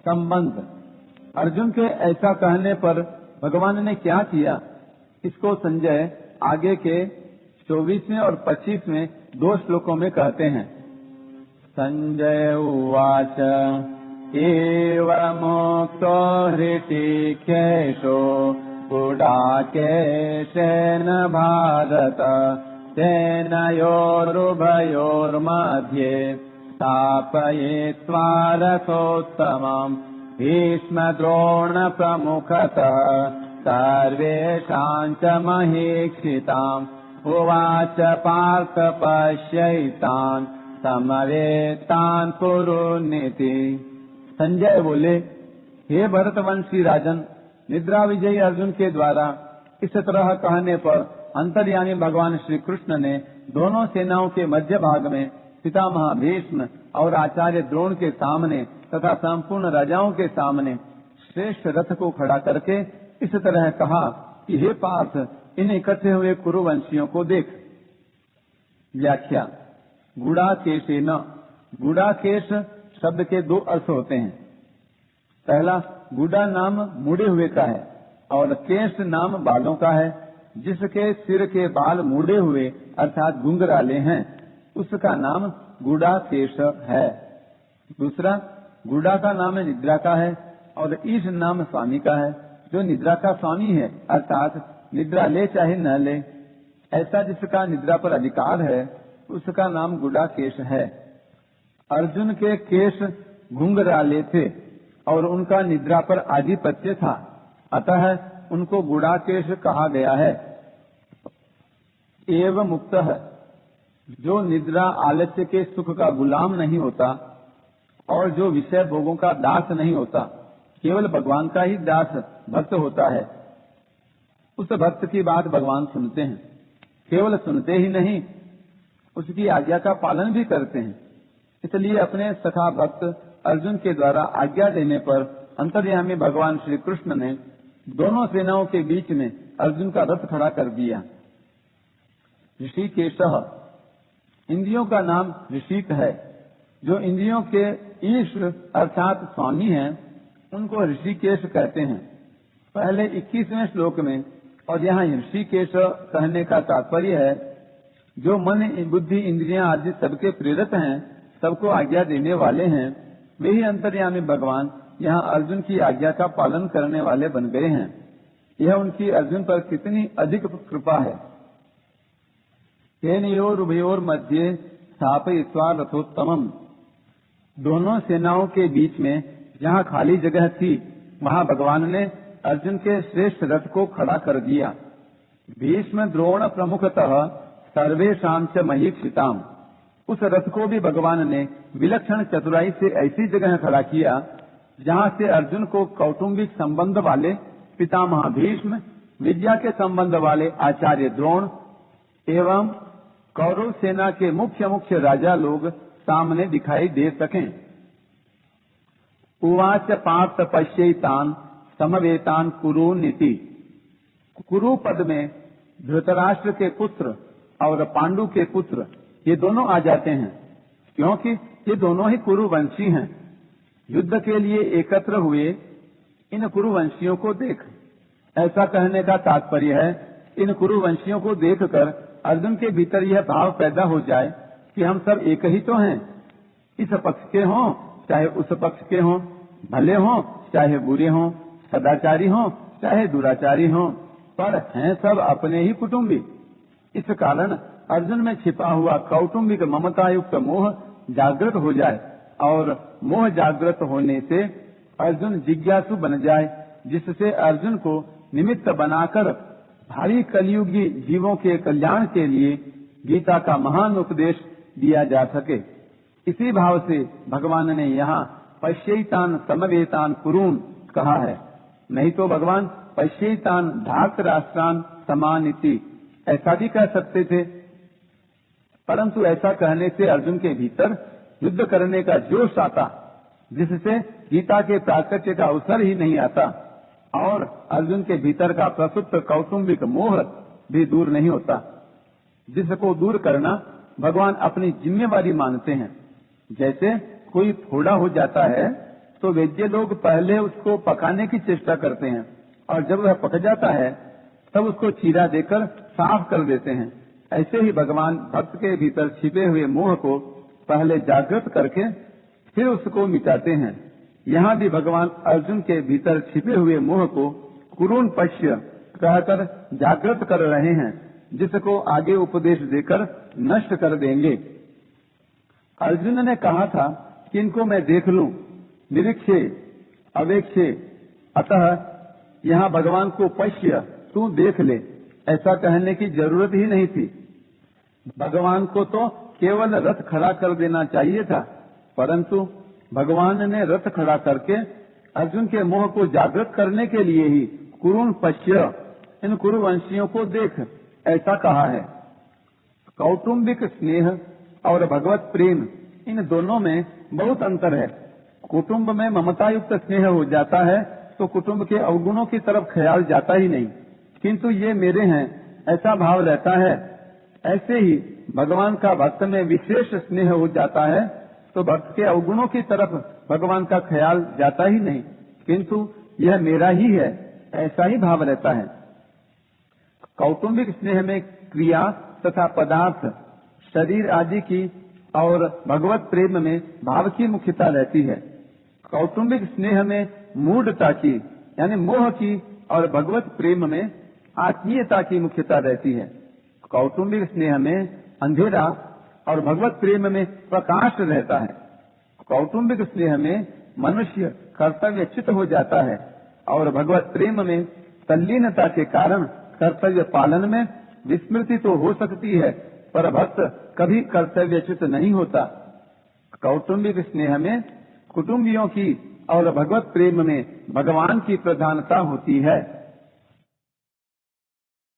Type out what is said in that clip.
संबंध। अर्जुन के ऐसा कहने पर भगवान ने क्या किया, इसको संजय आगे के 24वें और 25वें 2 श्लोकों में कहते हैं। संजय उवाच एवमुक्तो हृषीकेशो गुडाकेशेन भारत सेनयोरुभयोर्मध्ये स्थापयित्वा रथोत्तमम् भीष्मद्रोणप्रमुखतः सर्वेषां च महीक्षिताम् उवाच पार्थ पश्यैतान् समवेतान् कुरुनिति। संजय बोले, हे भरतवंशी राजन, निद्रा विजयी अर्जुन के द्वारा इस तरह कहने पर अंतर्यामी भगवान श्री कृष्ण ने दोनों सेनाओं के मध्य भाग में पितामह भीष्म और आचार्य द्रोण के सामने तथा संपूर्ण राजाओं के सामने श्रेष्ठ रथ को खड़ा करके इस तरह कहा कि हे पार्थ, इन इकट्ठे हुए कुरुवंशियों को देख। व्याख्या। गुड़ाकेशेन, गुड़ाकेश शब्द के 2 अर्थ होते हैं। पहला, गुड़ा नाम मुड़े हुए का है और केश नाम बालों का है। जिसके सिर के बाल मुड़े हुए अर्थात घुंघराले हैं उसका नाम गुड़ाकेश है। दूसरा, गुड़ा का नाम निद्रा का है और ईश नाम स्वामी का है। जो निद्रा का स्वामी है अर्थात निद्रा ले चाहे न ले, ऐसा जिसका निद्रा पर अधिकार है उसका नाम गुड़ाकेश है। अर्जुन के केश घुंघराले थे और उनका निद्रा पर आधिपत्य था, अतः उनको गुड़ाकेश कहा गया है। एवं मुक्त है, जो निद्रा आलस्य के सुख का गुलाम नहीं होता और जो विषय भोगों का दास नहीं होता, केवल भगवान का ही दास भक्त होता है। उस भक्त की बात भगवान सुनते हैं, केवल सुनते ही नहीं उसकी आज्ञा का पालन भी करते हैं। इसलिए अपने सखा भक्त अर्जुन के द्वारा आज्ञा देने पर अंतर्यामी भगवान श्री कृष्ण ने दोनों सेनाओं के बीच में अर्जुन का रथ खड़ा कर दिया। ऋषिकेश, इंद्रियों का नाम ऋषिक है। जो इंद्रियों के ईश अर्थात स्वामी हैं उनको ऋषिकेश कहते हैं। पहले 21वें श्लोक में और यहाँ ऋषिकेश कहने का तात्पर्य है जो मन बुद्धि इंद्रियां आदि सबके प्रेरक हैं, सबको आज्ञा देने वाले हैं, वे ही अंतर्यामी भगवान यहाँ अर्जुन की आज्ञा का पालन करने वाले बन गए हैं। यह उनकी अर्जुन पर कितनी अधिक कृपा है। सेनयोर उभयोर मध्य स्थापयित्वा रथोत्तमम्, दोनों सेनाओं के बीच में जहाँ खाली जगह थी वहाँ भगवान ने अर्जुन के श्रेष्ठ रथ को खड़ा कर दिया। भीष्म द्रोण प्रमुखतः सर्वेषां च महीक्षिताम्, उस रथ को भी भगवान ने विलक्षण चतुराई से ऐसी जगह खड़ा किया जहाँ से अर्जुन को कौटुंबिक संबंध वाले पितामह भीष्म, विद्या के संबंध वाले आचार्य द्रोण एवं कौरव सेना के मुख्य मुख्य राजा लोग सामने दिखाई दे सकें। उवाच पार्थ पश्यैतान् समवेतान् कुरुनिति। कुरु पद में धृतराष्ट्र के पुत्र और पांडु के पुत्र ये दोनों आ जाते हैं, क्योंकि ये दोनों ही कुरुवंशी हैं। युद्ध के लिए एकत्र हुए इन कुरुवंशियों को देख, ऐसा कहने का तात्पर्य है इन कुरुवंशियों को देखकर अर्जुन के भीतर यह भाव पैदा हो जाए कि हम सब एक ही तो हैं। इस पक्ष के हों चाहे उस पक्ष के हों, भले हों चाहे बुरे हों, सदाचारी हों चाहे दुराचारी हों, पर हैं सब अपने ही कुटुंबी। इस कारण अर्जुन में छिपा हुआ कौटुंबिक ममता युक्त मोह जागृत हो जाए और मोह जागृत होने से अर्जुन जिज्ञासु बन जाए, जिससे अर्जुन को निमित्त बनाकर भावी कलियुगी जीवों के कल्याण के लिए गीता का महान उपदेश दिया जा सके। इसी भाव से भगवान ने यहाँ पश्यैतान् समवेतान् कुरून् कहा है, नहीं तो भगवान पश्यैतान् धार्तराष्ट्रान् समानिति ऐसा भी कह सकते थे, परंतु ऐसा कहने से अर्जुन के भीतर युद्ध करने का जोश आता, जिससे गीता के प्राकट्य का अवसर ही नहीं आता और अर्जुन के भीतर का प्रसुप्त कौटुंबिक मोह भी दूर नहीं होता, जिसको दूर करना भगवान अपनी जिम्मेवारी मानते हैं। जैसे कोई फोड़ा हो जाता है तो वैद्य लोग पहले उसको पकाने की चेष्टा करते हैं और जब वह पक जाता है तब उसको चीरा देकर साफ कर देते हैं। ऐसे ही भगवान भक्त के भीतर छिपे हुए मोह को पहले जागृत करके फिर उसको मिटाते हैं। यहाँ भी भगवान अर्जुन के भीतर छिपे हुए मोह को कुरुन पश्य कहकर जागृत कर रहे हैं, जिसको आगे उपदेश देकर नष्ट कर देंगे। अर्जुन ने कहा था कि इनको मैं देख लूं, निरीक्षे अवेक्षे, अतः यहाँ भगवान को पश्य, तू देख ले, ऐसा कहने की जरूरत ही नहीं थी। भगवान को तो केवल रथ खड़ा कर देना चाहिए था, परंतु भगवान ने रथ खड़ा करके अर्जुन के मोह को जागृत करने के लिए ही कुरुन पश्य, इन कुरुवंशियों को देख, ऐसा कहा है। कौटुंबिक स्नेह और भगवत प्रेम, इन दोनों में बहुत अंतर है। कुटुंब में ममता युक्त स्नेह हो जाता है तो कुटुंब के अवगुणों की तरफ ख्याल जाता ही नहीं, किंतु ये मेरे हैं ऐसा भाव रहता है। ऐसे ही भगवान का भक्त में विशेष स्नेह हो जाता है तो भक्त के अवगुणों की तरफ भगवान का ख्याल जाता ही नहीं, किंतु यह मेरा ही है, ऐसा ही भाव रहता है। कौटुंबिक स्नेह में क्रिया तथा पदार्थ, शरीर आदि की और भगवत प्रेम में भाव की मुख्यता रहती है। कौटुंबिक स्नेह में मूढ़ता की यानी मोह की और भगवत प्रेम में आत्मीयता की मुख्यता रहती है। कौटुंबिक स्नेह में अंधेरा और भगवत प्रेम में प्रकाश रहता है। कौटुंबिक स्नेह में मनुष्य कर्तव्यच्युत हो जाता है और भगवत प्रेम में तल्लीनता के कारण कर्तव्य पालन में विस्मृति तो हो सकती है, पर भक्त कभी कर्तव्यच्युत नहीं होता। कौटुंबिक स्नेह में कुटुंबियों की और भगवत प्रेम में भगवान की प्रधानता होती है।